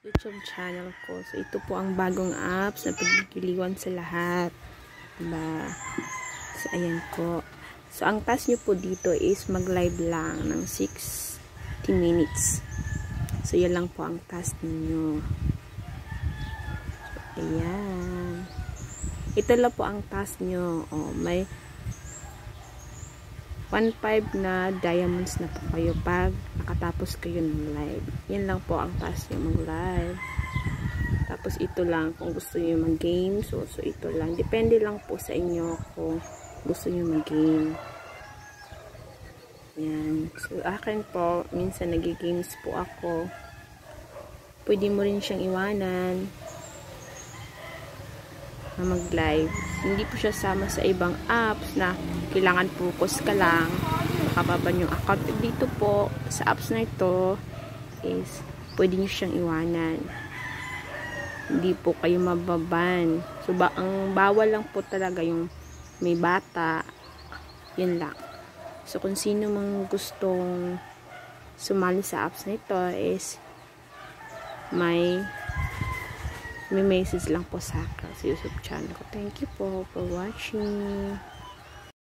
YouTube channel ko. So, ito po ang bagong apps na pagkikiliwan sa lahat. Diba? So, ayan po. So, ang task nyo po dito is mag-live lang ng 60 minutes. So, yan lang po ang task ninyo. So, ayan. Ito lang po ang task nyo. O, may 1.5 na diamonds na po kayo pag nakatapos kayo ng live. Yan lang po ang task nyo, mag-live. Tapos ito lang kung gusto nyo mag-game. So ito lang. Depende lang po sa inyo kung gusto nyo mag-game. Yan. So akin po, minsan nag-games po ako. Pwede mo rin siyang iwanan na mag-live. Hindi po siya sama sa ibang apps na kailangan focus ka lang, makababan yung account. Dito po, sa apps na ito, is pwede nyo siyang iwanan. Hindi po kayo mababan. So, ang bawal lang po talaga yung may bata. Yun lang. So, kung sino mang gustong sumali sa apps na ito is may message lang po sa akin sa YouTube channel ko. Thank you po for watching.